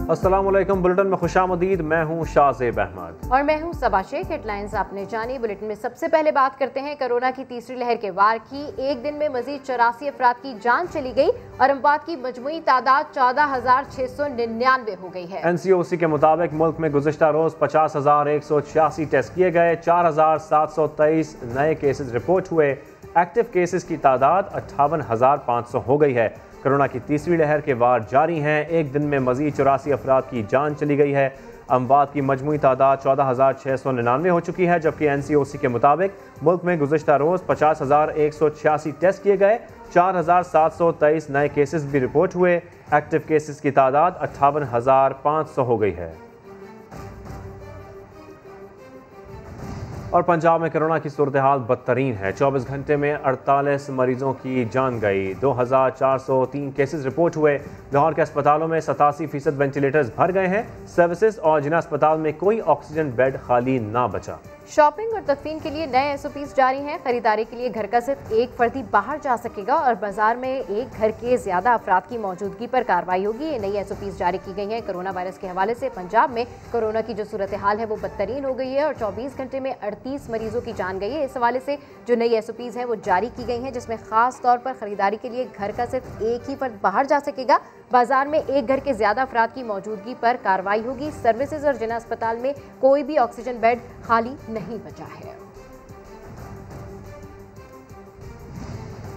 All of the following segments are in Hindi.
अस्सलामुअलैकुम। बुलेटिन में खुशामदीद। मैं हूं शाहज़ेब अहमद और मैं हूं सबा शेख। हेडलाइंस आपने जानी। बुलेटिन में सबसे पहले बात करते हैं कोरोना की तीसरी लहर के वार की। एक दिन में मजीद 84 अफराद की जान चली गई और अमवात की मजमूई तादाद 14,699 हो गई है। NCOC के मुताबिक मुल्क में गुज़िश्ता रोज 50,186 टेस्ट किए गए। 4,723 नए केसेस रिपोर्ट हुए। एक्टिव केसेस की तादाद 58,500 हो गई है। कोरोना की तीसरी लहर के वार जारी हैं। एक दिन में मजीद 84 अफराद की जान चली गई है। अमवात की मजमूई तादाद 14,699 हो चुकी है, जबकि NCOC के मुताबिक मुल्क में गुज़िश्ता रोज़ 50,186 टेस्ट किए गए। 4,723 नए केसेस भी रिपोर्ट हुए। एक्टिव केसेस की तादाद 58,500 हो गई है। और पंजाब में कोरोना की सूरत हाल बदतरीन है। 24 घंटे में 48 मरीजों की जान गई। 2,403 केसेस रिपोर्ट हुए। लाहौर के अस्पतालों में 87% वेंटिलेटर्स भर गए हैं। सर्विसेज और जिना अस्पताल में कोई ऑक्सीजन बेड खाली ना बचा। शॉपिंग और तदफीन के लिए नए SOPs जारी हैं। खरीदारी के लिए घर का सिर्फ एक फर्दी बाहर जा सकेगा और बाजार में एक घर के ज्यादा अफराद की मौजूदगी पर कार्रवाई होगी। ये नई SOPs जारी की गई हैं। कोरोना वायरस के हवाले से पंजाब में कोरोना की जो सूरत हाल है वो बदतरीन हो गई है और 24 घंटे में 38 मरीजों की जान गई है। इस हवाले से जो नई SOPs हैं वो जारी की गई हैं, जिसमें खास तौर पर खरीदारी के लिए घर का सिर्फ एक ही फर्द बाहर जा सकेगा। बाजार में एक घर के ज्यादा अफराद की मौजूदगी पर कार्रवाई होगी। सर्विसेज और जिना अस्पताल में कोई भी ऑक्सीजन बेड खाली नहीं बचा है।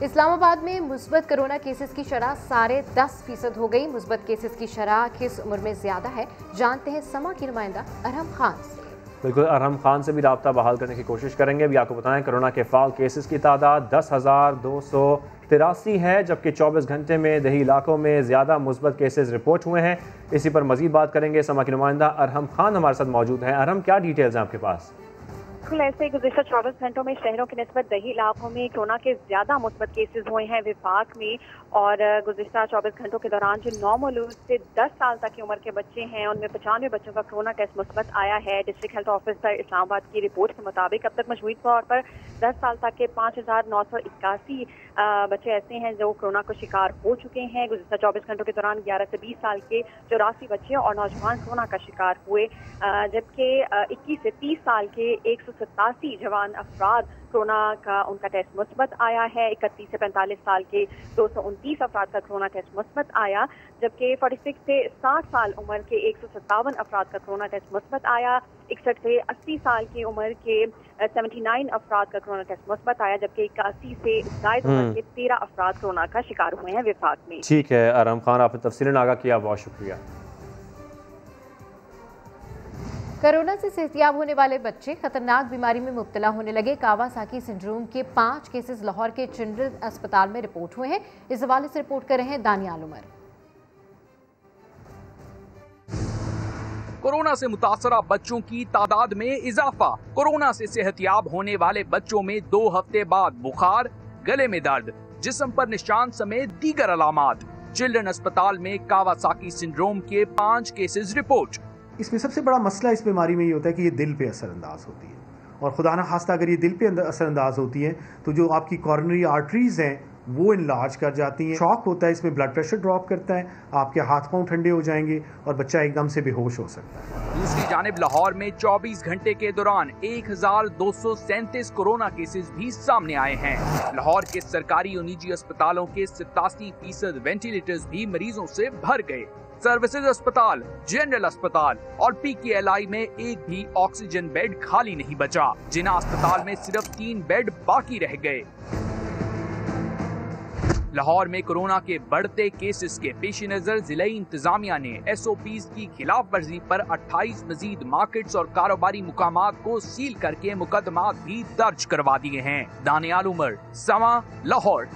इस्लामाबाद में मुस्बत कोरोना केसेस की शरह 10.5% हो गई। मुस्बत केसेस की शरह किस उम्र में ज्यादा है, जानते हैं समा की नुमाइंदा अरहम खान से। बिल्कुल, अरहम खान से भी राब्ता बहाल करने की कोशिश करेंगे। अभी आपको बताएं कोरोना के फाल केसेस की तादाद 10,283 है, जबकि 24 घंटे में दही इलाकों में ज़्यादा मुस्बत केसेस रिपोर्ट हुए हैं। इसी पर मजीद बात करेंगे। समा की नुमाइंदा अरहम खान हमारे साथ मौजूद हैं। अरहम, क्या डिटेल्स हैं आपके पास? बिल्कुल ऐसे गुज़िश्ता 24 घंटों में शहरों की निस्बत दही इलाकों में कोरोना के ज्यादा मुस्बत केसेस हुए हैं विफाक में। और गुज़िश्ता 24 घंटों के दौरान जो 9 मौलूद से 10 साल तक की उम्र के बच्चे हैं उनमें 95 बच्चों का कोरोना टेस्ट मुस्बत आया है। डिस्ट्रिक्ट हेल्थ ऑफिसर इस्लामाबाद की रिपोर्ट के मुताबिक अब तक मजमूई तौर पर 10 साल तक के 5,981 बच्चे ऐसे हैं जो कोरोना को शिकार हो चुके हैं। गुज़िश्ता 24 घंटों के दौरान 11 से 20 साल के 84 बच्चे और नौजवान कोरोना का शिकार हुए, जबकि 21 से 30 साल के 187 जवान अफराद कोरोना का उनका टेस्ट मुस्बत आया है। 31 से 45 साल के 229 अफराद का कोरोना टेस्ट मुस्बत आया, जबकि 46 से 60 साल उम्र के 157 अफराद का कोरोना टेस्ट मुस्बत आया। 61 से 80 साल की उम्र के 79 अफराद का कोरोना टेस्ट मुस्बत आया, जबकि 81 से जायद उम्र के 13 अफराद कोरोना का शिकार हुए हैं विफाक में। ठीक है अरहम खान, आपने तफसीलन आगाह किया, बहुत शुक्रिया। कोरोना से सेहतियाब होने वाले बच्चे खतरनाक बीमारी में मुब्तला होने लगे। कावासाकी सिंड्रोम के 5 केसेस लाहौर के चिल्ड्रन अस्पताल में रिपोर्ट हुए हैं। इस हवाले से रिपोर्ट कर रहे हैं दानियाल उमर। कोरोना से मुतासरा बच्चों की तादाद में इजाफा। कोरोना से सेहतियाब होने वाले बच्चों में 2 हफ्ते बाद बुखार, गले में दर्द, जिस्म पर निशान समेत दीगर अलामात। चिल्ड्रन अस्पताल में कावासाकी सिंड्रोम के 5 केसेस रिपोर्ट। इसमें सबसे बड़ा मसला इस बीमारी में ये होता है कि ये दिल पे असरअंदाज होती है, और खुदा न खास्ता अगर ये दिल पे असरअंदाज होती है तो जो आपकी कॉर्नरी आर्टरीज हैं वो इनलार्ज कर जाती हैं। शॉक होता है, इसमें ब्लड प्रेशर ड्रॉप करता है, आपके हाथ पांव ठंडे हो जाएंगे और बच्चा एकदम से बेहोश हो सकता है। दूसरी जानिब लाहौर में 24 घंटे के दौरान 1,237 कोरोना केसेस भी सामने आए हैं। लाहौर के सरकारी और निजी अस्पतालों के 87% वेंटिलेटर्स भी मरीजों से भर गए। सर्विसेज अस्पताल, जनरल अस्पताल और PKLI में एक भी ऑक्सीजन बेड खाली नहीं बचा। जिना अस्पताल में सिर्फ 3 बेड बाकी रह गए। लाहौर में कोरोना के बढ़ते केसेस के पेश नजर जिला इंतजामिया ने SOPs की खिलाफ वर्जी पर 28 मजीद मार्केट्स और कारोबारी मुकामात को सील करके मुकदमात भी दर्ज करवा दिए हैं। दानियाल उमर, समा, लाहौर।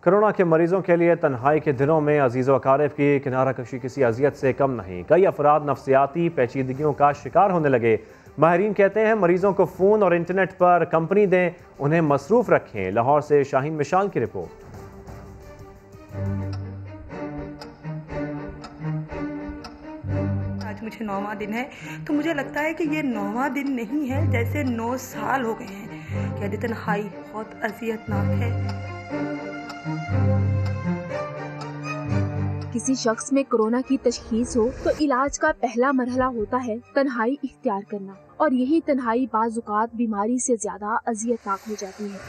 कोरोना के मरीजों के लिए तन्हाई के दिनों में अजीज़ व अकारिब की किनारा कशी किसी अजियत से कम नहीं। कई अफराद नफ्सियाती पेचीदगियों का शिकार होने लगे। माहिरीन कहते हैं मरीजों को फ़ोन और इंटरनेट पर कंपनी दें, उन्हें मसरूफ़ रखें। लाहौर से शाहीन मिशाल की रिपोर्ट। आज मुझे 9वां दिन है, तो मुझे लगता है कि ये 9वां दिन नहीं है, जैसे 9 साल हो गए हैं। क्या तन्हाई बहुत अजियतनाक है। किसी शख्स में कोरोना की तशखीस हो तो इलाज का पहला मरहला होता है तन्हाई इख्तियार करना, और यही तन्हाई बाज़-औक़ात बीमारी से ज्यादा अज़ियतनाक हो जाती है।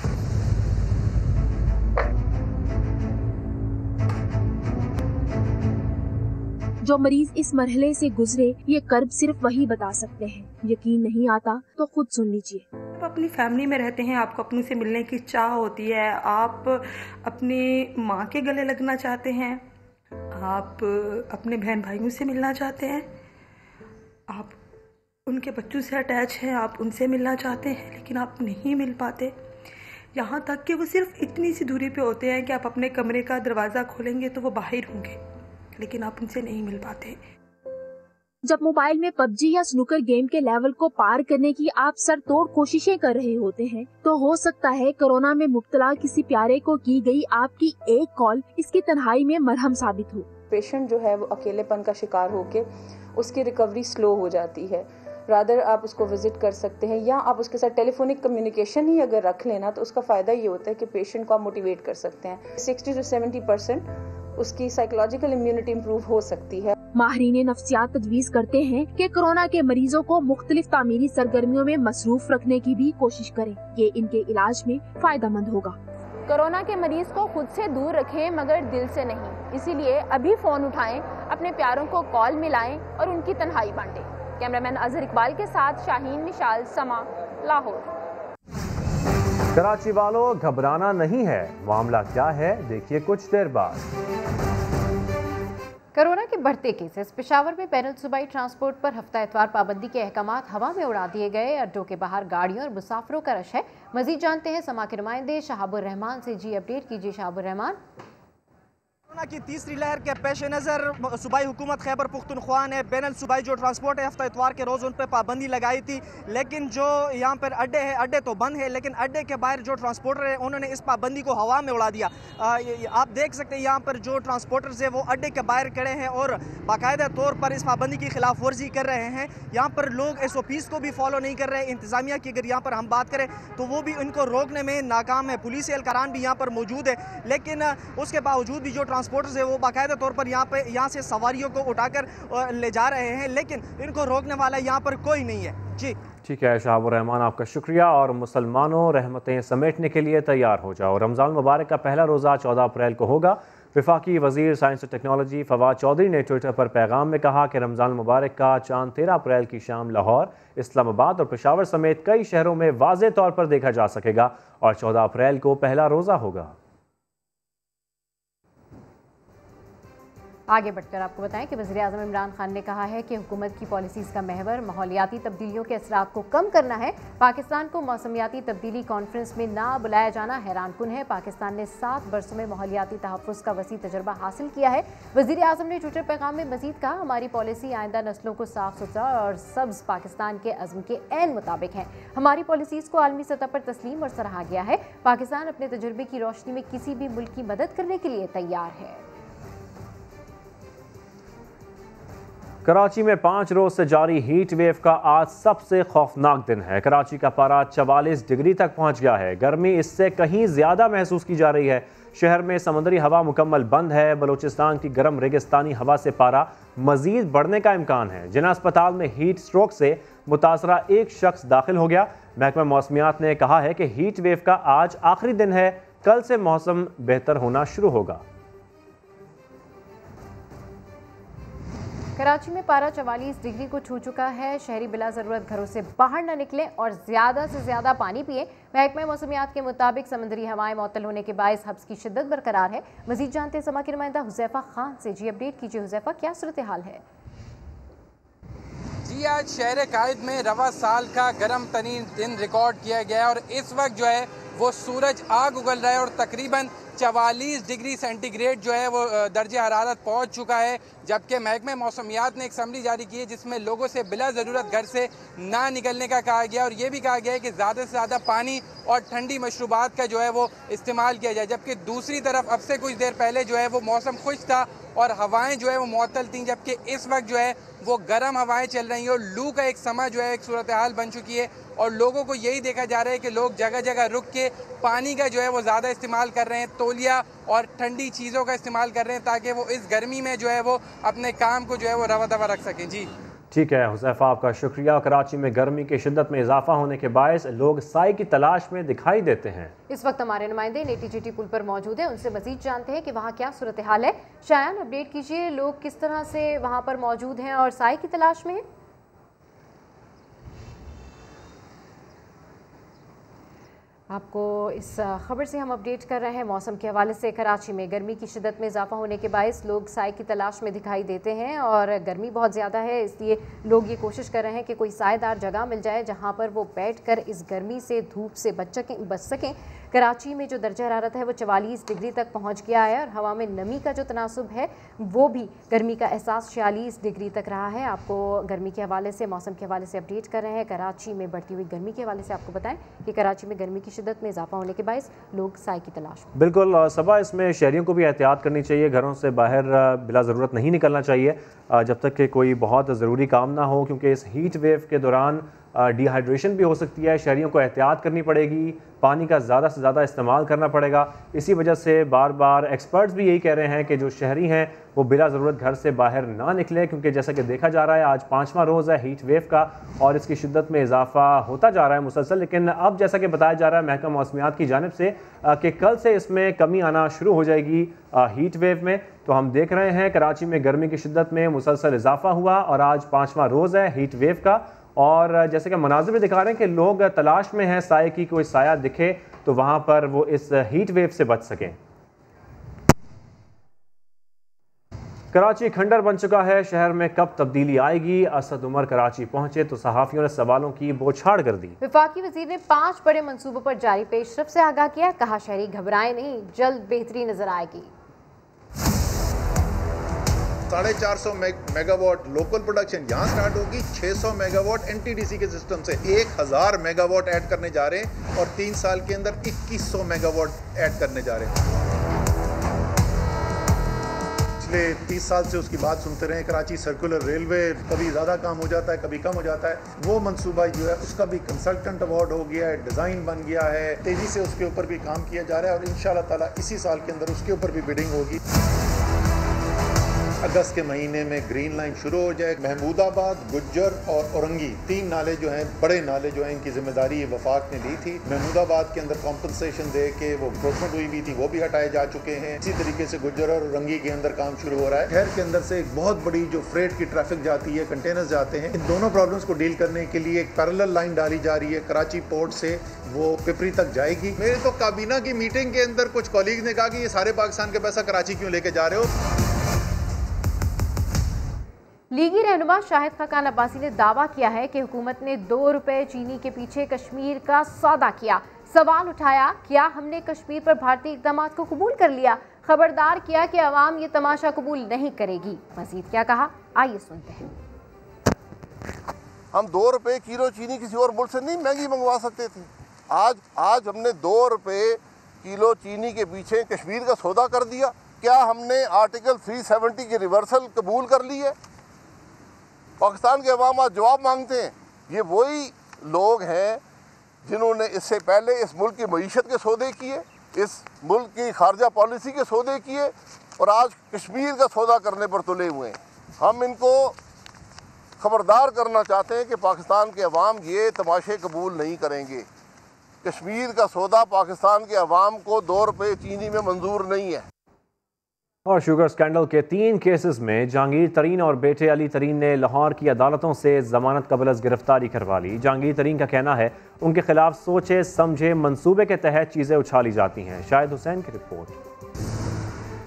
जो मरीज इस मरहले से गुजरे ये कर्ब सिर्फ वही बता सकते हैं। यकीन नहीं आता तो खुद सुन लीजिए। आप अपनी फैमिली में रहते हैं, आपको अपनों से मिलने की चाह होती है, आप अपने माँ के गले लगना चाहते हैं, आप अपने बहन भाइयों से मिलना चाहते हैं, आप उनके बच्चों से अटैच हैं, आप उनसे मिलना चाहते हैं, लेकिन आप नहीं मिल पाते। यहाँ तक कि वो सिर्फ इतनी सी दूरी पे होते हैं कि आप अपने कमरे का दरवाज़ा खोलेंगे तो वो बाहर होंगे, लेकिन आप उनसे नहीं मिल पाते। जब मोबाइल में पबजी या स्नूकर गेम के लेवल को पार करने की आप सरतोड़ कोशिशें कर रहे होते हैं तो हो सकता है कोरोना में मुब्तला किसी प्यारे को की गई आपकी एक कॉल इसकी तन्हाई में मरहम साबित हो। पेशेंट जो है वो अकेलेपन का शिकार होके उसकी रिकवरी स्लो हो जाती है। रादर आप उसको विजिट कर सकते हैं या आप उसके साथ टेलीफोनिक कम्युनिकेशन ही अगर रख लेना तो उसका फ़ायदा ये होता है कि पेशेंट को आप मोटिवेट कर सकते हैं। 60 से 70% उसकी साइकोलॉजिकल इम्यूनिटी इम्प्रूव हो सकती है। माहिरीन नफ्सियात तजवीज़ करते हैं कि कोरोना के मरीजों को मुख्तलिफ तामीरी सरगर्मियों में मसरूफ रखने की भी कोशिश करें, ये इनके इलाज में फायदेमंद होगा। कोरोना के मरीज को खुद से दूर रखें मगर दिल से नहीं, इसीलिए अभी फोन उठाएं, अपने प्यारों को कॉल मिलाएं और उनकी तन्हाई बांटें। कैमरामैन अजहर इकबाल के साथ शाहीन मिशाल, समा, लाहौर। कराची वालों घबराना नहीं है, मामला क्या है देखिए कुछ देर बाद। कोरोना के बढ़ते केसेस, पेशावर में बैनुल सूबाई ट्रांसपोर्ट पर हफ्ता इतवार पाबंदी के अहकामात हवा में उड़ा दिए गए। अड्डों के बाहर गाड़ियों और मुसाफिरों का रश है। मजीद जानते हैं समा के नुमाइंदे शहाबुर रहमान से। जी अपडेट कीजिए शहाबुर रहमान। कोरोना की तीसरी लहर के पेश नज़र सूबाई हुकूमत खैबर पुख्तनख्वा ने बैनुल सूबाई जो ट्रांसपोर्ट है हफ्ता इतवार के रोज़ उन पर पाबंदी लगाई थी, लेकिन जो यहाँ पर अड्डे हैं, अड्डे तो बंद है, लेकिन अड्डे के बाहर जो ट्रांसपोर्टर है उन्होंने इस पाबंदी को हवा में उड़ा दिया। आप देख सकते हैं यहाँ पर जो ट्रांसपोर्टर्स है वो अड्डे के बाहर खड़े हैं और बाकायदा तौर पर इस पाबंदी की खिलाफ वर्जी कर रहे हैं। यहाँ पर लोग SOPs को भी फॉलो नहीं कर रहे। इंतज़ामिया की अगर यहाँ पर हम बात करें तो वो भी इनको रोकने में नाकाम है। पुलिस एहलकारान भी यहाँ पर मौजूद है, लेकिन उसके बावजूद भी जो ट्रांसपोर्टर्स है वो बाकायदा तौर पर यहाँ से सवारियों को उठाकर ले जा रहे हैं, लेकिन इनको रोकने वाला यहाँ पर कोई नहीं है। जी ठीक है शहाबुर रहमान, आपका शुक्रिया। और मुसलमानों रहमतें समेटने के लिए तैयार हो जाओ। रमज़ान मुबारक का पहला रोज़ा 14 अप्रैल को होगा। वफाकी वज़ीर साइंस और टेक्नोलॉजी फवाद चौधरी ने ट्विटर पर पैगाम में कहा कि रमज़ान मुबारक का चांद 13 अप्रैल की शाम लाहौर, इस्लामाबाद और पेशावर समेत कई शहरों में वाज़े तौर पर देखा जा सकेगा और 14 अप्रैल को पहला रोज़ा होगा। आगे बढ़कर आपको बताएं कि वज़ीर-ए-आज़म इमरान खान ने कहा है कि हुकूमत की पॉलिसीज़ का महवर माहौलियाती तब्दीलियों के असरात को कम करना है। पाकिस्तान को मौसमियाती तब्दीली कॉन्फ्रेंस में ना बुलाया जाना हैरानकुन है। पाकिस्तान ने 7 बरसों में माहौलियाती तहफ़्फ़ुज़ का वसी तजर्बा हासिल किया है। वज़ीर-ए-आज़म ने ट्विटर पैगाम में मज़ीद कहा, हमारी पॉलिसी आइंदा नस्लों को साफ सुथरा और सब्ज़ पाकिस्तान के अज़्म के ऐन मुताबिक है। हमारी पॉलिसीज़ को आलमी सतह पर तस्लीम और सराहा गया है। पाकिस्तान अपने तजुर्बे की रोशनी में किसी भी मुल्क की मदद करने के लिए तैयार है। कराची में 5 रोज से जारी हीट वेव का आज सबसे खौफनाक दिन है। कराची का पारा 44 डिग्री तक पहुंच गया है। गर्मी इससे कहीं ज्यादा महसूस की जा रही है। शहर में समुद्री हवा मुकम्मल बंद है। बलूचिस्तान की गर्म रेगिस्तानी हवा से पारा मजीद बढ़ने का इम्कान है। जिना अस्पताल में हीट स्ट्रोक से मुतासरा एक शख्स दाखिल हो गया। महकमा मौसमियात ने कहा है कि हीट वेव का आज आखिरी दिन है, कल से मौसम बेहतर होना शुरू होगा। कराची में पारा 44 डिग्री को छू चुका है। शहरी बिला ज़रूरत घरों से बाहर न निकलें और ज़्यादा से ज़्यादा पानी पिएं। महकमा मौसमियात के मुताबिक समुद्री हवाएं मअतल होने के बायस हब्स की शिद्दत बरकरार है। मजीद जानते हैं समा की नुमाइंदा हुज़ैफा खान से। जी अपडेट कीजिए हुज़ैफा, क्या सूरत हाल है? जी आज शहर कायद में रवा साल का गर्म तरीन दिन रिकॉर्ड किया गया और इस वक्त जो है वो सूरज आग उगल रहा है और तकरीबन 44 डिग्री सेंटीग्रेड जो है वो दर्जे हरारत पहुंच चुका है। जबकि महकमे मौसमियात ने एक समरी जारी की है जिसमें लोगों से बिला ज़रूरत घर से ना निकलने का कहा गया और ये भी कहा गया है कि ज़्यादा से ज़्यादा पानी और ठंडी मशरूबात का जो है वो इस्तेमाल किया जाए। जबकि दूसरी तरफ अब से कुछ देर पहले जो है वो मौसम खुश था और हवाएं जो है वो मुअत्तल थी, जबकि इस वक्त जो है वो गर्म हवाएं चल रही हैं और लू का एक समय जो है एक सूरत हाल बन चुकी है। और लोगों को यही देखा जा रहा है कि लोग जगह जगह रुक के पानी का जो है वो ज़्यादा इस्तेमाल कर रहे हैं, तौलिया और ठंडी चीज़ों का इस्तेमाल कर रहे हैं ताकि वो इस गर्मी में जो है वो अपने काम को जो है वो रवा दवा रख सकें। जी ठीक है हुज़ैफ़ा, आपका शुक्रिया। कराची में गर्मी की शिद्दत में इजाफा होने के बायस लोग साई की तलाश में दिखाई देते हैं। इस वक्त हमारे नुमाइंदे नेटी-जीटी पुल पर मौजूद हैं, उनसे मजीद जानते हैं कि वहाँ क्या सूरत हाल है। शायान, अपडेट कीजिए, लोग किस तरह से वहाँ पर मौजूद हैं और साई की तलाश में हैं? आपको इस खबर से हम अपडेट कर रहे हैं। मौसम के हवाले से कराची में गर्मी की शिद्दत में इजाफा होने के बायस लोग साए की तलाश में दिखाई देते हैं और गर्मी बहुत ज़्यादा है, इसलिए लोग ये कोशिश कर रहे हैं कि कोई साएदार जगह मिल जाए जहां पर वो बैठकर इस गर्मी से, धूप से बच सकें। कराची में जो दर्जा हरारत है वो 44 डिग्री तक पहुँच गया है और हवा में नमी का जो तनासुब है वो भी गर्मी का एहसास 46 डिग्री तक रहा है। आपको गर्मी के हवाले से, मौसम के हवाले से अपडेट कर रहे हैं। कराची में बढ़ती हुई गर्मी के हवाले से आपको बताएं कि कराची में गर्मी की शिद्दत में इजाफा होने के बायस लोग साए की तलाश में। बिल्कुल सबा, इसमें शहरियों को भी एहतियात करनी चाहिए, घरों से बाहर बिला ज़रूरत नहीं निकलना चाहिए जब तक कि कोई बहुत ज़रूरी काम ना हो, क्योंकि इस हीट वेव के दौरान डिहाइड्रेशन भी हो सकती है। शहरियों को एहतियात करनी पड़ेगी, पानी का ज़्यादा से ज़्यादा इस्तेमाल करना पड़ेगा। इसी वजह से बार बार एक्सपर्ट्स भी यही कह रहे हैं कि जो शहरी हैं वो बिला ज़रूरत घर से बाहर ना निकले, क्योंकि जैसा कि देखा जा रहा है आज 5वां रोज़ है हीट वेव का और इसकी शिद्दत में इजाफा होता जा रहा है मुसलसल। लेकिन अब जैसा कि बताया जा रहा है महकमा मौसमियात की जानिब से कि कल से इसमें कमी आना शुरू हो जाएगी हीट वेव में। तो हम देख रहे हैं कराची में गर्मी की शिद्दत में मुसलसल इजाफा हुआ और आज 5वां रोज़ है हीट वेव का। और जैसे कि मनाज़िर भी दिखा रहे हैं कि लोग तलाश में हैं साए की, कोई साया दिखे तो वहाँ पर वो इस हीट वेव से बच सकें। कराची खंडर बन चुका है, शहर में कब तब्दीली आएगी? असद उमर कराची पहुंचे तो सहाफ़ियों ने सवालों की बौछार कर दी। वफाकी वज़ीर ने 5 बड़े मंसूबों पर जारी पेशरफ से आगाह किया, कहा शहरी घबराएं नहीं, जल्द बेहतरी नजर आएगी। 450 मेगावाट लोकल प्रोडक्शन यहाँ स्टार्ट होगी, 600 मेगावाट एनटीडीसी के सिस्टम से 1000 मेगावाट ऐड करने जा रहे हैं और 3 साल के अंदर 2100 मेगावाट ऐड करने जा रहे हैं। पिछले 30 साल से उसकी बात सुनते रहे, कराची सर्कुलर रेलवे कभी ज़्यादा काम हो जाता है कभी कम हो जाता है। वो मंसूबा जो है उसका भी कंसल्टेंट अवार्ड हो गया है, डिज़ाइन बन गया है, तेज़ी से उसके ऊपर भी काम किया जा रहा है और इंशाअल्लाह ताला इसी साल के अंदर उसके ऊपर भी बिडिंग होगी। अगस्त के महीने में ग्रीन लाइन शुरू हो जाए। महमूदाबाद, गुज्जर और औरंगी 3 नाले जो हैं, बड़े नाले जो हैं, इनकी जिम्मेदारी वफाक ने ली थी। महमूदाबाद के अंदर कॉम्पनसेशन दे के वो प्रोटमेंट हुई भी थी, वो भी हटाए जा चुके हैं। इसी तरीके से गुज्जर और औरंगी के अंदर काम शुरू हो रहा है। शहर के अंदर से एक बहुत बड़ी जो फ्रेट की ट्रैफिक जाती है, कंटेनर्स जाते हैं, इन दोनों प्रॉब्लम्स को डील करने के लिए एक पैरेलल लाइन डाली जा रही है। कराची पोर्ट से वो पिपरी तक जाएगी। मेरे तो काबीना की मीटिंग के अंदर कुछ कॉलीग ने कहा कि ये सारे पाकिस्तान का पैसा कराची क्यों लेके जा रहे हो। लीगी रहनुमा शाहिद खाकान अब्बासी ने दावा किया है कि हुकूमत ने 2 रुपए चीनी के पीछे कश्मीर का सौदा किया। सवाल उठाया, क्या हमने कश्मीर पर भारतीय इक़दाम को कबूल कर लिया? खबरदार किया कि अवाम ये तमाशा कबूल नहीं करेगी। मजीद क्या कहा, आइए सुनते हैं। हम 2 रुपए किलो चीनी किसी और मुल्क से नहीं महंगी मंगवा सकते थे। आज हमने 2 रुपए किलो चीनी के पीछे कश्मीर का सौदा कर दिया। क्या हमने आर्टिकल 370 की रिवर्सल कबूल कर ली है? पाकिस्तान के अवाम आज जवाब मांगते हैं। ये वही लोग हैं जिन्होंने इससे पहले इस मुल्क की मईशत के सौदे किए, इस मुल्क की खारजा पॉलिसी के सौदे किए और आज कश्मीर का सौदा करने पर तुले हुए हैं। हम इनको खबरदार करना चाहते हैं कि पाकिस्तान के अवाम ये तमाशे कबूल नहीं करेंगे। कश्मीर का सौदा पाकिस्तान के अवाम को 2 रुपये चीनी में मंजूर नहीं है। और शुगर स्कैंडल के 3 केसेस में जहांगीर तरीन और बेटे अली तरीन ने लाहौर की अदालतों से जमानत कबल गिरफ्तारी करवा ली। जहांगीर तरीन का कहना है उनके खिलाफ सोचे समझे मंसूबे के तहत चीज़ें उछाली जाती हैं। शाहिद हुसैन की रिपोर्ट।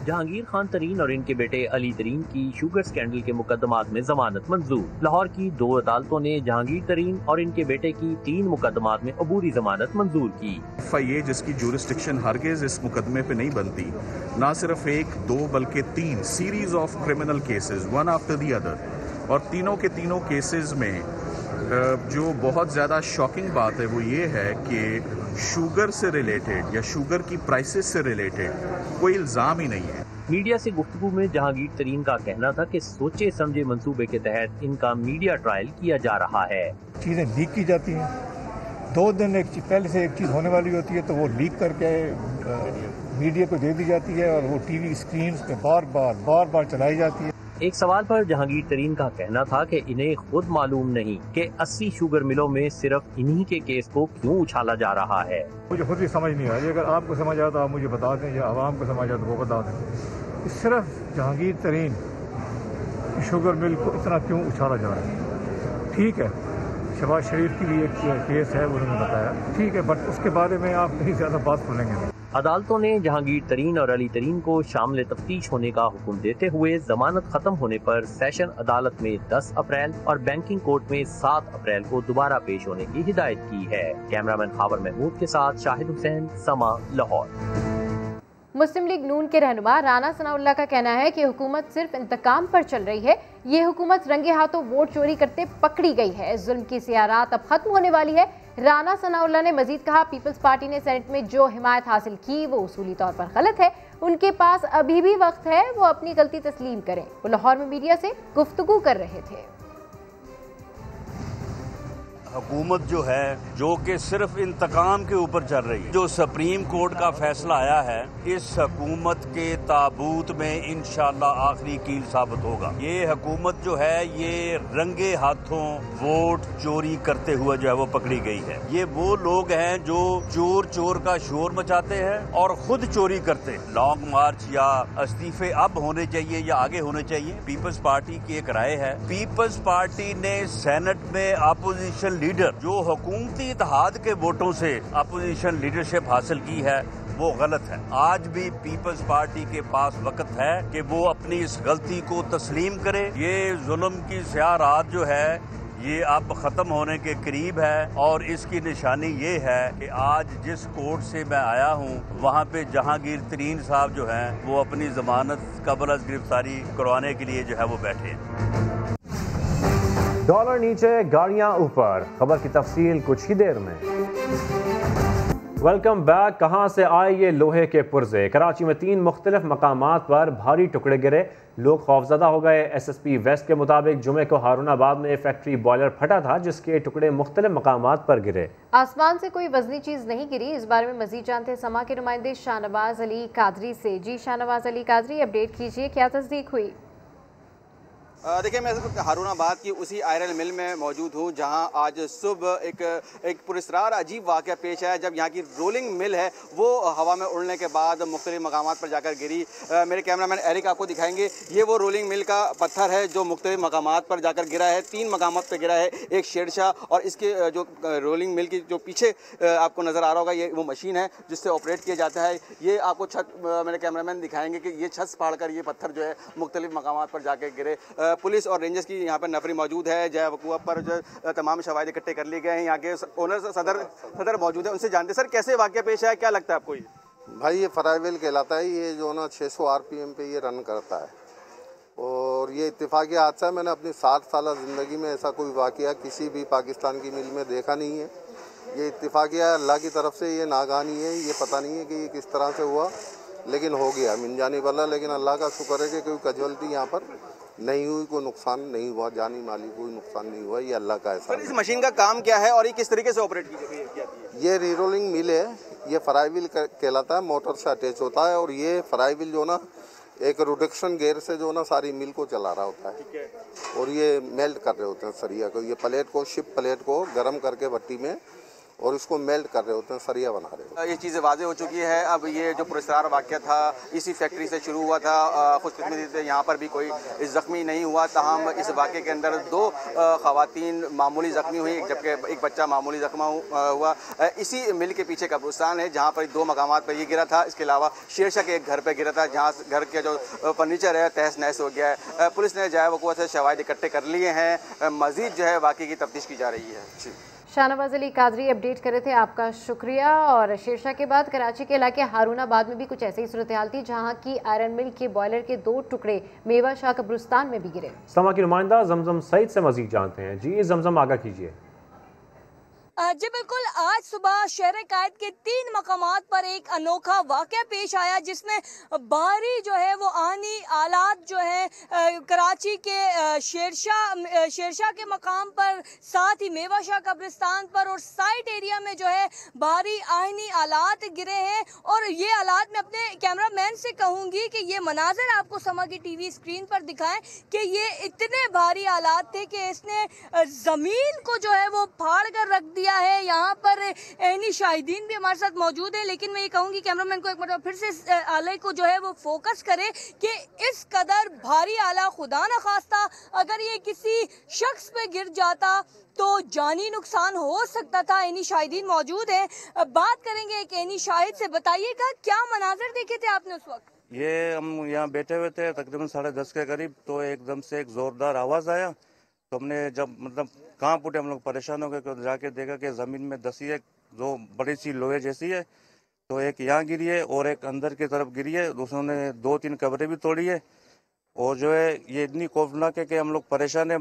जहांगीर खान तरीन और इनके बेटे अली तरीन की शुगर स्कैंडल के मुकदमात में जमानत मंजूर। लाहौर की 2 अदालतों ने जहांगीर तरीन और इनके बेटे की 3 मुकदमात में अबूरी जमानत मंजूर की। ये जिसकी जुरिस्डिक्शन हरगिज इस मुकदमे पे नहीं बनती, ना सिर्फ 1, 2 बल्कि 3 series of criminal cases one after the other. और तीनों के तीनों केसेस में जो बहुत ज़्यादा शॉकिंग बात है वो ये है कि शुगर से रिलेटेड या शुगर की प्राइसेस से रिलेटेड कोई इल्ज़ाम ही नहीं है। मीडिया से गुफ्तगू में जहांगीर तरीन का कहना था कि सोचे समझे मंसूबे के तहत इनका मीडिया ट्रायल किया जा रहा है। चीजें लीक की जाती हैं, 2 दिन पहले से एक चीज होने वाली होती है तो वो लीक करके मीडिया को दे दी जाती है और वो टीवी स्क्रीन पे बार बार चलाई जाती है। एक सवाल पर जहांगीर तरीन का कहना था कि इन्हें खुद मालूम नहीं कि 80 शुगर मिलों में सिर्फ इन्हीं के केस को क्यों उछाला जा रहा है। मुझे खुद ही समझ नहीं आ रही, अगर आपको समझ आता आप मुझे बता दें या आवाम को समझ आता वो बता दें। सिर्फ जहांगीर तरीन शुगर मिल को इतना क्यों उछाला जा रहा है। ठीक है, शहबाज शरीफ की भी एक केस है, उन्होंने बताया, ठीक है, बट उसके बारे में आप कहीं ज़्यादा बात सुनेंगे नहीं। अदालतों ने जहांगीर तरीन और अली तरीन को शामिल तफ्तीश होने का हुक्म देते हुए जमानत खत्म होने पर सेशन अदालत में 10 अप्रैल और बैंकिंग कोर्ट में 7 अप्रैल को दोबारा पेश होने की हिदायत की है। कैमरामैन खावर महमूद के साथ शाहिद हुसैन, समा, लाहौर। मुस्लिम लीग नून के रहनुमा राना सनाउल्लाह का कहना है कि हुकूमत सिर्फ इंतकाम पर चल रही है। ये हुकूमत रंगे हाथों वोट चोरी करते पकड़ी गई है। जुल्म की सियारात अब खत्म होने वाली है। राना सनाउल्लाह ने मजीद कहा, पीपल्स पार्टी ने सेनेट में जो हिमायत हासिल की वो उसूली तौर पर गलत है। उनके पास अभी भी वक्त है, वो अपनी गलती तस्लीम करें। वो लाहौर में मीडिया से गुफ्तगू कर रहे थे। हुकूमत जो है जो कि सिर्फ इंतकाम के ऊपर चल रही है, जो सुप्रीम कोर्ट का फैसला आया है, इस हुकूमत के ताबूत में इंशाअल्लाह आखिरी कील साबित होगा। ये हुकूमत जो है ये रंगे हाथों वोट चोरी करते हुए जो है वो पकड़ी गई है। ये वो लोग हैं जो चोर चोर का शोर मचाते हैं और खुद चोरी करते हैं। लॉन्ग मार्च या इस्तीफे अब होने चाहिए या आगे होने चाहिए, पीपल्स पार्टी की एक राय है। पीपल्स पार्टी ने सेनेट में अपोजिशन लीडर जो हुकूमती इत्तेहाद के वोटों से अपोजिशन लीडरशिप हासिल की है वो गलत है। आज भी पीपल्स पार्टी के पास वक्त है कि वो अपनी इस गलती को तस्लीम करे। ये जुल्म की सियारात जो है ये अब खत्म होने के करीब है और इसकी निशानी ये है कि आज जिस कोर्ट से मैं आया हूँ वहाँ पे जहांगीर तरीन साहब जो हैं वो अपनी जमानत कबल अज़ गिरफ्तारी करवाने के लिए जो है वो बैठे हैं। डॉलर नीचे, गाड़ियां ऊपर। खबर की तफसील कुछ ही देर में। Welcome back. कहां से आए ये लोहे के पुर्जे? कराची में 3 मुख्तलिफ मकामात पर भारी टुकड़े गिरे, लोग खौफजदा हो गए। SSP वेस्ट के मुताबिक जुमे को हारूनाबाद में फैक्ट्री बॉयलर फटा था जिसके टुकड़े मुख्तलिफ मकामात पर गिरे। आसमान से कोई वजनी चीज नहीं गिरी। इस बारे में मजीद जानते समा के नुमाइंदे शाहनवाज अली कादरी से। जी शाहनवाज अली कादरी, अपडेट कीजिए, क्या तस्दीक हुई? देखिए, मैं हारूनाबाद की उसी आयरन मिल में मौजूद हूँ जहाँ आज सुबह एक पुरस्कार अजीब वाक़या पेश आया जब यहाँ की रोलिंग मिल है वो हवा में उड़ने के बाद मुख्तलिफ मकामात पर जाकर गिरी। मेरे कैमरामैन एरिक आपको दिखाएंगे, ये वो रोलिंग मिल का पत्थर है जो मुख्तलिफ मकामात पर जाकर गिरा है। 3 मकामात पर गिरा है, एक शेरशाह और इसके जो रोलिंग मिल की जो पीछे आपको नज़र आ रहा होगा ये वो मशीन है जिससे ऑपरेट किया जाता है। ये आपको छत मेरे कैमरामैन दिखाएंगे कि ये छत फाड़ कर ये पत्थर जो है मुख्तलिफ मकामात पर जाकर गिरे। पुलिस और रेंजर्स की यहाँ पर नफरी मौजूद है। जय वकूआ पर जो तमाम शवाहिद इकट्ठे कर लिए गए हैं। यहाँ के ओनर सदर मौजूद है, उनसे जानते सर कैसे वाक़या पेश आया, क्या लगता है आपको? ये भाई ये फ्राईवेल कहलाता है, ये जो ना 600 RPM पे ये रन करता है और ये इत्तेफाकी हादसा है। मैंने अपनी 60 साल ज़िंदगी में ऐसा कोई वाक़या किसी भी पाकिस्तान की मिल में देखा नहीं है। ये इत्तेफाकिया अल्लाह की तरफ से ये नागानी है, ये पता नहीं है कि ये किस तरह से हुआ लेकिन हो गया मिन जानी वाला। लेकिन अल्लाह का शुक्र है कि कोई कैजुअल्टी यहाँ पर नहीं हुई, कोई नुकसान नहीं हुआ, जानी माली कोई नुकसान नहीं हुआ। ये अल्लाह का एहसान। इस मशीन का काम क्या है और ये किस तरीके से ऑपरेट की जाती है? ये रीरोलिंग मिल है, ये फ्राईव्हील कहलाता है, मोटर से अटैच होता है और ये फ्राईव्हील जो ना एक रिडक्शन गेयर से जो ना सारी मिल को चला रहा होता है और ये मेल्ट कर रहे होते हैं सरिया को। ये प्लेट को, शिप प्लेट को गर्म करके भट्टी में और इसको मेल्ट कर रहे होते हैं, सरिया बना रहे होते हैं। ये चीज़ें वाज़ेह हो चुकी है। अब ये जो पुरस्कार वाक़या था इसी फैक्ट्री से शुरू हुआ था, खुशकिस्मती से यहाँ पर भी कोई ज़ख्मी नहीं हुआ। ताहम इस वाक़े के अंदर 2 ख़वातीन मामूली ज़ख्मी हुई जबकि एक बच्चा मामूली ज़ख्मी हुआ। इसी मिल के पीछे कब्रिस्तान है जहाँ पर 2 मकामात पर ये गिरा था। इसके अलावा शेरशाह के एक घर पर गिरा था जहाँ घर के जो फर्नीचर है तहस नहस हो गया है। पुलिस ने जाए वक़ूअत से शवाहिद इकट्ठे कर लिए हैं, मज़ीद जो है वाक़े की तफ्तीश की जा रही है। जी शाहनवाज अली कादरी अपडेट कर रहे थे, आपका शुक्रिया। और शेरशाह के बाद कराची के इलाके हारूनाबाद में भी कुछ ऐसी सूरत हाल थी जहां की आयरन मिल के बॉयलर के 2 टुकड़े मेवा शाह कब्रिस्तान में भी गिरे। समा की नुमाइंदा जमजम सईद से मजीद जानते हैं। जी जमजम, आगाह कीजिए। जी बिल्कुल, आज सुबह शहर कायद के 3 मकामात पर एक अनोखा वाकया पेश आया जिसमें भारी जो है वो आनी आलात जो है कराची के शेरशाह के मकाम पर, साथ ही मेवाशाह कब्रिस्तान पर और साइट एरिया में जो है भारी आनी आलात गिरे हैं। और ये आलात मैं अपने कैमरामैन से कहूँगी कि ये मनाजिर आपको समा की टीवी स्क्रीन पर दिखाएं कि ये इतने भारी आलात थे कि इसने ज़मीन को जो है वो फाड़ कर रख दिया है। यहाँ पर एनी शाहिदीन भी हमारे साथ मौजूद है, लेकिन मैं ये कहूँगी कैमरामैन को एक मरतबा फिर से आले को जो है वो फोकस करे कि इस कदर भारी आला खुदा न खास्ता अगर ये किसी शख्स पे गिर जाता तो जानी नुकसान हो सकता था। एनी शाहिदीन मौजूद है, बात करेंगे एक एनी शाहिद से। बताइएगा क्या मनाजिर देखे थे आपने उस वक्त? ये हम यहाँ बैठे हुए थे तकरीबन 10:30 के करीब, तो एकदम से एक जोरदार आवाज़ आया। तो हमने जब मतलब कहाँ पुटे हम लोग परेशान हो गए, तो जाके देखा कि ज़मीन में धसी है जो बड़ी सी लोहे जैसी है। तो एक यहाँ गिरी है और एक अंदर की तरफ गिरी है, दूसरों ने 2-3 कब्रें भी तोड़ी है। और जो है ये इतनी खौफनाक है कि हम लोग परेशान हैं,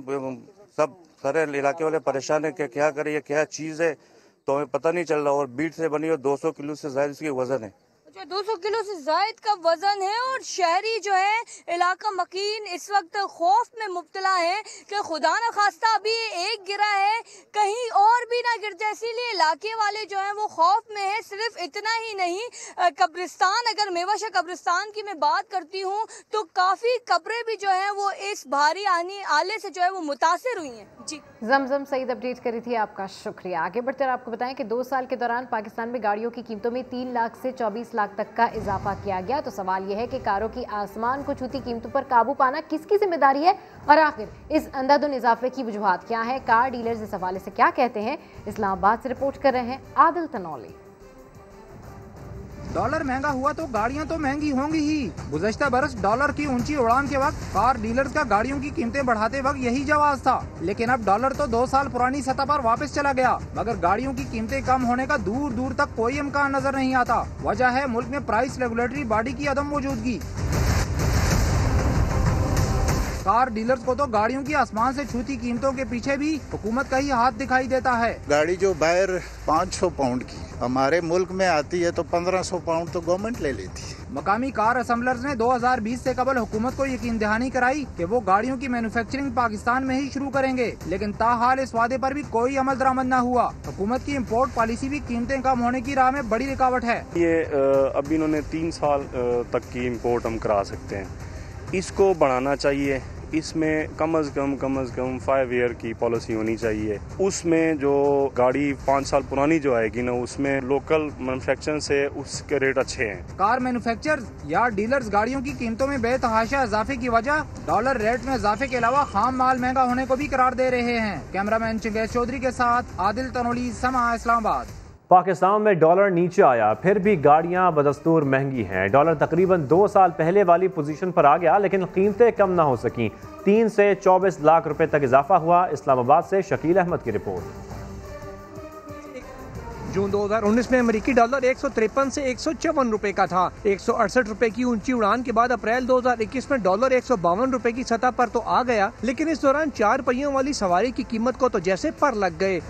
सब सारे इलाके वाले परेशान है कि क्या करें, ये क्या चीज़ है, तो हमें पता नहीं चल रहा। और बीट से बनी और 200 किलो से ज़्यादा इसकी वजन है। 200 किलो से जायद का वजन है और शहरी जो है इलाका मकीन इस वक्त खौफ में मुब्तला है कि खुदा न खास्ता अभी एक गिरा है कहीं और भी ना गिर जाए, इसीलिए इलाके वाले जो हैं वो खौफ में है। सिर्फ इतना ही नहीं, कब्रिस्तान, अगर मेवाशाह कब्रिस्तान की मैं बात करती हूँ तो काफ़ी कब्रें भी जो है वो इस भारी आले से जो है वो मुतासिर हुई हैं। जी जमजम सईद अपडेट करी थी, आपका शुक्रिया। आगे बढ़कर आपको बताएं कि 2 साल के दौरान पाकिस्तान में गाड़ियों की कीमतों में 3 लाख से 24 लाख तक का इजाफा किया गया। तो सवाल यह है कि कारों की आसमान को छूती कीमतों पर काबू पाना किसकी जिम्मेदारी है और आखिर इस अंधाधुन इजाफे की वजूहात क्या है? कार डीलर्स इस हवाले से क्या कहते हैं? इस्लामाबाद से रिपोर्ट कर रहे हैं आदिल तनौली। डॉलर महंगा हुआ तो गाड़ियां तो महंगी होंगी ही। गुज़श्ता बरस डॉलर की ऊंची उड़ान के वक्त कार डीलर्स का गाड़ियों की कीमतें बढ़ाते वक्त यही जवाब था, लेकिन अब डॉलर तो 2 साल पुरानी सतह पर वापस चला गया, मगर गाड़ियों की कीमतें कम होने का दूर दूर तक कोई इम्कान नजर नहीं आता। वजह है मुल्क में प्राइस रेगुलेटरी बॉडी की अदम मौजूदगी। कार डीलर्स को तो गाड़ियों की आसमान से छूती कीमतों के पीछे भी हुकूमत का ही हाथ दिखाई देता है। गाड़ी जो बाहर 500 पाउंड की हमारे मुल्क में आती है तो 1500 पाउंड तो गवर्नमेंट ले लेती है। मकामी कार असेंबलर्स ने 2020 से कबल हुकूमत को यकीन दहानी कराई कि वो गाड़ियों की मैन्युफैक्चरिंग पाकिस्तान में ही शुरू करेंगे, लेकिन ताहाल इस वादे पर भी कोई अमल दरामद न हुआ। हुकूमत की इम्पोर्ट पॉलिसी भी कीमतें कम होने की राह में बड़ी रुकावट है। ये अभी इन्होंने 3 साल तक की इम्पोर्ट हम करा सकते हैं, इसको बढ़ाना चाहिए। इसमें कम अज़ कम 5 ईयर की पॉलिसी होनी चाहिए। उसमें जो गाड़ी 5 साल पुरानी जो आएगी ना, उसमें लोकल मैन्युफैक्चरर से उसके रेट अच्छे हैं। कार मैन्युफैक्चरर्स या डीलर्स गाड़ियों की कीमतों में बेतहाशा इजाफे की वजह डॉलर रेट में इजाफे के अलावा खाम माल महंगा होने को भी करार दे रहे हैं। कैमरामैन चिंगेज चौधरी के साथ आदिल तनौली, समा, इस्लामाबाद। पाकिस्तान में डॉलर नीचे आया, फिर भी गाड़ियां बदस्तूर महंगी हैं। डॉलर तकरीबन 2 साल पहले वाली पोजीशन पर आ गया, लेकिन कीमतें कम ना हो सकी। 3 से 24 लाख रुपए तक इजाफा हुआ। इस्लामाबाद से शकील अहमद की रिपोर्ट। जून 2019 में अमेरिकी डॉलर 153 से 154 रुपए का था। 168 रुपए की ऊंची उड़ान के बाद अप्रैल 2021 में डॉलर 152 रुपए की सतह पर तो आ गया, लेकिन इस दौरान 4 पहियों वाली सवारी की कीमत को तो जैसे पर लग गए।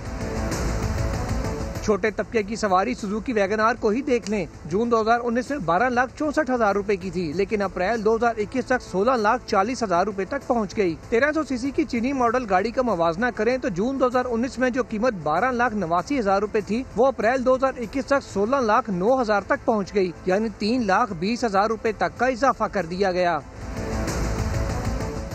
छोटे तबके की सवारी सुजुकी वैगनार को ही देख लें। जून 2019 में 12,64,000 रुपए की थी, लेकिन अप्रैल 2021 तक 16,40,000 रुपए तक पहुंच गई। 1300 सीसी की चीनी मॉडल गाड़ी का मुवाजना करें तो जून 2019 में जो कीमत 12,89,000 रुपए थी, वो अप्रैल 2021 तक 16,09,000 तक पहुँच गई, यानी 3,20,000 रुपए तक का इजाफा कर दिया गया।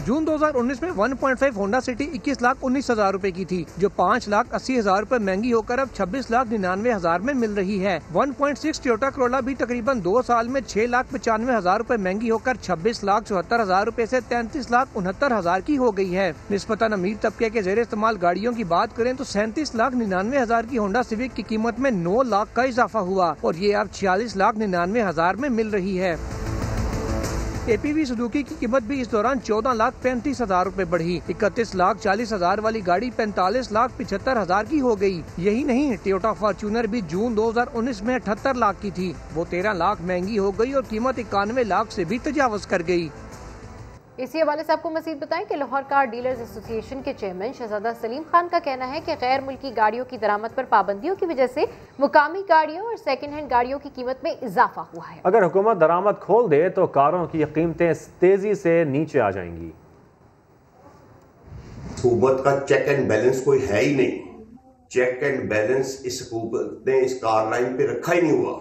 जून 2019 में 1.5 होंडा सिटी 21,19,000 रुपए की थी, जो 5,80,000 रुपए महंगी होकर अब 26,99,000 में मिल रही है। 1.6 टोयोटा करोला भी तकरीबन 2 साल में 6,95,000 रुपए महंगी होकर 26,74,000 रुपए से 33,69,000 की हो गई है। निस्बतन अमीर तबके के जेर इस्तेमाल गाड़ियों की बात करें तो 37,99,000 की होंडा सिविक की कीमत में 9 लाख का इजाफा हुआ और ये अब 46,99,000 में मिल रही है। एपीवी सुजुकी की कीमत भी इस दौरान 14,35,000 रुपए बढ़ी। 31,40,000 वाली गाड़ी 45,75,000 की हो गई। यही नहीं, टोयोटा फॉर्च्यूनर भी जून 2019 में 78 लाख की थी, वो 13 लाख महंगी हो गई और कीमत 91 लाख से भी तजावज कर गई। इसी हवाले से आपको मजीद बताएं कि लाहौर कार डीलर्स एसोसिएशन के चेयरमैन शहजादा सलीम खान का कहना है कि गैर मुल्की गाड़ियों की दरामद पर पाबंदियों की वजह से मुकामी गाड़ियों और सेकंड हैंड गाड़ियों की कीमत में इजाफा हुआ है। अगर हुकूमत दरामद खोल दे तो कारों की कीमतें तेजी से नीचे आ जाएंगी। हुकूमत का चेक एंड बैलेंस कोई है ही नहीं। चेक एंड बैलेंस इस हुकूमत ने इस कार लाइन पे रखा ही नहीं हुआ।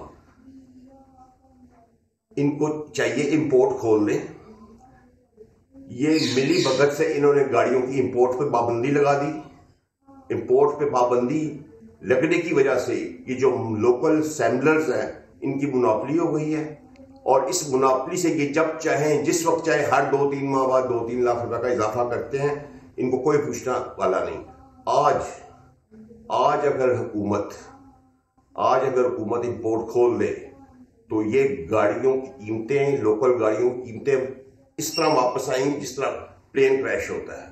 इनको चाहिए इंपोर्ट खोल दें। ये मिली भगत से इन्होंने गाड़ियों की इंपोर्ट पे पाबंदी लगा दी। इंपोर्ट पे पाबंदी लगने की वजह से ये जो लोकल सैम्बलर्स हैं इनकी मुनाफली हो गई है और इस मुनाफली से ये जब चाहें जिस वक्त चाहे हर 2-3 माह बाद 2-3 लाख रुपए का इजाफा करते हैं। इनको कोई पूछना वाला नहीं। आज अगर हुकूमत इंपोर्ट खोल दे तो ये गाड़ियों की कीमतें, लोकल गाड़ियों की कीमतें इस तरह वापस आएंगी जिस तरह प्लेन क्रैश होता है।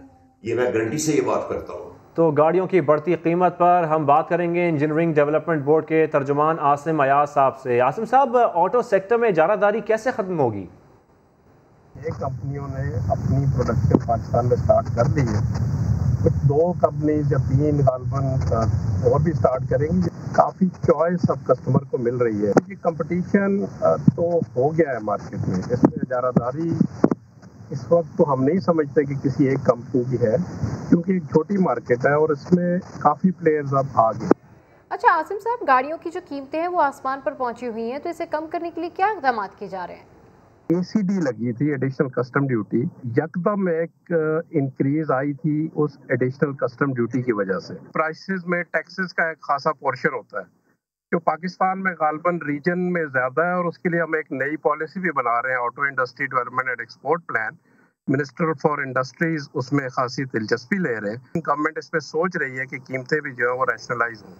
ये मैं गारंटी से ये बात करता हूँ। तो गाड़ियों की बढ़ती कीमत पर हम बात करेंगे इंजीनियरिंग डेवलपमेंट बोर्ड के तर्जुमान आसिम अयाज साहब से। आसिम साहब, ऑटो सेक्टर में इजारादारी कैसे ख़त्म होगी? ये कंपनियों ने अपनी प्रोडक्शन पाकिस्तान में स्टार्ट कर दी है। कुछ 2 कंपनीज या 3 गालबन और भी स्टार्ट करेंगी। काफ़ी चॉइस अब कस्टमर को मिल रही है। ये कंपटीशन तो हो गया है मार्केट में। इसमें इजारादारी इस वक्त तो हम नहीं समझते कि किसी एक कंपनी की है, क्योंकि एक छोटी मार्केट है और इसमें काफ़ी प्लेयर्स अब आ गए। अच्छा आसिम साहब, गाड़ियों की जो कीमतें हैं वो आसमान पर पहुंची हुई हैं, तो इसे कम करने के लिए क्या इक़दाम किए जा रहे हैं? ACD लगी थी, एडिशनल कस्टम ड्यूटी। यकदम एक इंक्रीज आई थी उस एडिशनल कस्टम ड्यूटी की वजह से। प्राइसेस में टैक्सेस का एक खासा पोर्शन होता है जो पाकिस्तान में गालबन रीजन में ज़्यादा है और उसके लिए हम एक नई पॉलिसी भी बना रहे हैं, auto industry development and export plan. Minister for industries उसमें खासी दिलचस्पी ले रहे हैं। गवर्नमेंट इस पर सोच रही है कि कीमतें भी जो है वो रैशनलाइज हों।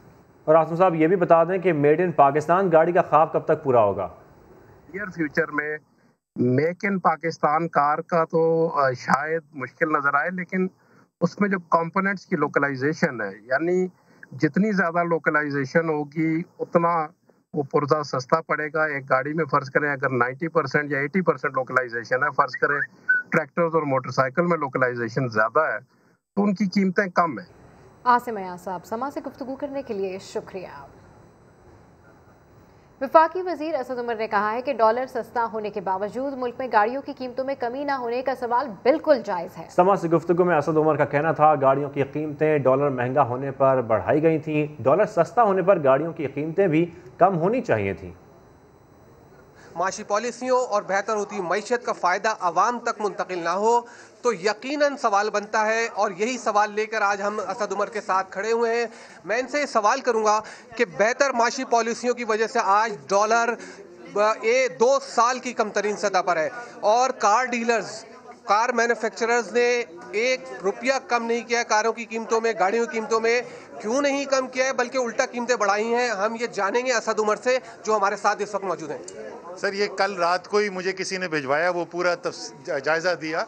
और आसिम साहब ये भी बता दें कि मेड इन पाकिस्तान गाड़ी का ख्वाब कब तक पूरा होगा? नियर फ्यूचर में मेक इन पाकिस्तान कार का तो शायद मुश्किल नज़र आए, लेकिन उसमें जो कंपोनेंट्स की लोकलाइजेशन है, यानी जितनी ज़्यादा लोकलाइजेशन होगी उतना वो पुर्जा सस्ता पड़ेगा। एक गाड़ी में फ़र्ज़ करें अगर 90% या 80% लोकलाइजेशन है, फ़र्ज़ करें ट्रैक्टर्स और मोटरसाइकिल में लोकलाइजेशन ज़्यादा है तो उनकी कीमतें कम है। आसिम अयाज साहब, समा से गुफ्तगू करने के लिए शुक्रिया। वफाकी वजीर असद उमर ने कहा है कि डॉलर सस्ता होने के बावजूद मुल्क में गाड़ियों की कीमतों में कमी न होने का सवाल बिल्कुल जायज़ है। समा से गुफ्तगू में असद उमर का कहना था गाड़ियों की कीमतें डॉलर महंगा होने पर बढ़ाई गई थी, डॉलर सस्ता होने पर गाड़ियों की कीमतें भी कम होनी चाहिए थी। माशी पॉलिसियों और बेहतर होती मईशत का फ़ायदा आवाम तक मुंतकिल ना हो तो यकीनन सवाल बनता है, और यही सवाल लेकर आज हम असद उमर के साथ खड़े हुए हैं। मैं इनसे सवाल करूंगा कि बेहतर माशी पॉलिसियों की वजह से आज डॉलर 2 साल की कम तरीन सतह पर है और कार डीलर्स, कार मैन्युफैक्चरर्स ने 1 रुपया कम नहीं किया कारों की कीमतों में, गाड़ियों की कीमतों में। क्यों नहीं कम किया है बल्कि उल्टा कीमतें बढ़ाई हैं, हम ये जानेंगे असद उमर से जो हमारे साथ इस वक्त मौजूद हैं। सर, ये कल रात को ही मुझे किसी ने भिजवाया, वो पूरा जायज़ा दिया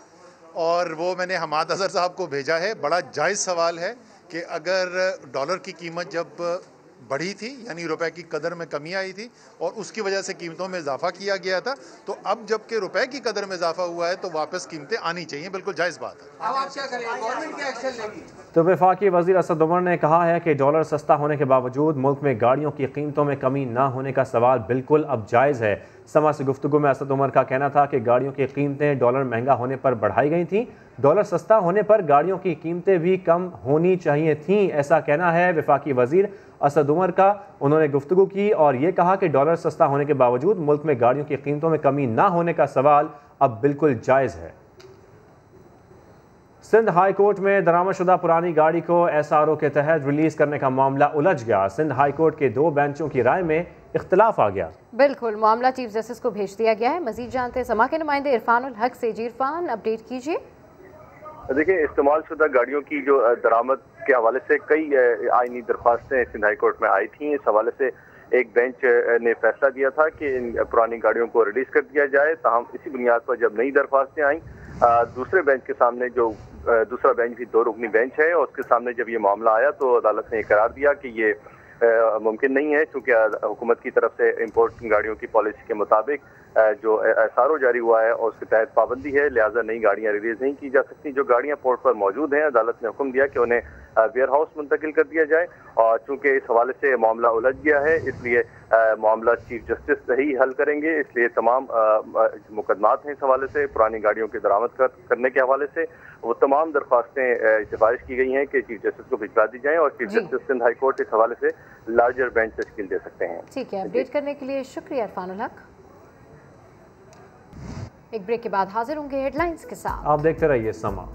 और वो मैंने हमाद अजहर साहब को भेजा है। बड़ा जायज़ सवाल है कि अगर डॉलर की कीमत जब बढ़ी थी, यानी रुपए की कदर में कमी आई थी और उसकी वजह से कीमतों में इजाफा किया गया था, तो अब जबकि रुपए की कदर में इजाफा हुआ है तो वापस कीमतें आनी चाहिए। बिल्कुल जायज़ बात है। अब आप क्या करेंगे? गवर्नमेंट क्या एक्शन लेगी? तो वफाकी वज़ीर असद उमर ने कहा है कि डॉलर सस्ता होने के बावजूद मुल्क में गाड़ियों की कीमतों में कमी न होने का सवाल बिल्कुल अब जायज़ है। समा से गुफ्तगू में असद उमर का कहना था कि गाड़ियों की कीमतें डॉलर महंगा होने पर बढ़ाई गई थी, डॉलर सस्ता होने पर गाड़ियों की कीमतें भी कम होनी चाहिए थीं, ऐसा कहना है वफाकी वज़ीर असद उमर का। उन्होंने गुफ्तगू की और ये कहा कि डॉलर सस्ता होने के बावजूद मुल्क में गाड़ियों की कीमतों में कमी न होने का सवाल अब बिल्कुल जायज़ है। सिंध हाई कोर्ट में दरामदशुदा पुरानी गाड़ी को SRO के तहत रिलीज करने का मामला उलझ गया। सिंध हाई कोर्ट के 2 बेंचों की राय में इख्तलाफ आ गया। बिल्कुल, मामला चीफ जस्टिस को भेज दिया गया है। मजीद जानते हैं समा के नुमाइंदे इरफानुल हक से। जी इरफान, अपडेट कीजिए। देखिए, इस्तेमाल शुदा गाड़ियों की जो दरामद के हवाले से कई आईनी दरख्वास्तें सिंध हाई कोर्ट में आई थी। इस हवाले से एक बेंच ने फैसला दिया था कि इन पुरानी गाड़ियों को रिलीज कर दिया जाए। ताहम इसी बुनियाद पर जब नई दरख्वास्तें आई, दूसरे बेंच के सामने, जो दूसरा बेंच भी 2 रुकनी बेंच है, और उसके सामने जब ये मामला आया तो अदालत ने करार दिया कि ये मुमकिन नहीं है, क्योंकि हुकूमत की तरफ से इंपोर्ट गाड़ियों की पॉलिसी के मुताबिक जो SRO जारी हुआ है और उसके तहत पाबंदी है, लिहाजा नई गाड़ियां रिलीज नहीं की जा सकती। जो गाड़ियां पोर्ट पर मौजूद हैं, अदालत ने हुक्म दिया कि उन्हें वेयर हाउस मुंतकिल कर दिया जाए, और चूंकि इस हवाले से मामला उलझ गया है इसलिए मामला चीफ जस्टिस ही हल करेंगे। इसलिए तमाम मुकदमात हैं इस हवाले से, पुरानी गाड़ियों की दरामद करने के हवाले से वो तमाम दरख्वास्तें सिफारिश की गई हैं कि चीफ जस्टिस को भिजवा दी जाएं, और chief justice Sindh High Court इस हवाले से लार्जर बेंच तश्कील दे सकते हैं। ठीक है, अपडेट करने के लिए शुक्रिया इरफानुल हक। एक ब्रेक के बाद हाजिर होंगे हेडलाइंस के साथ। आप देखते रहिए समा।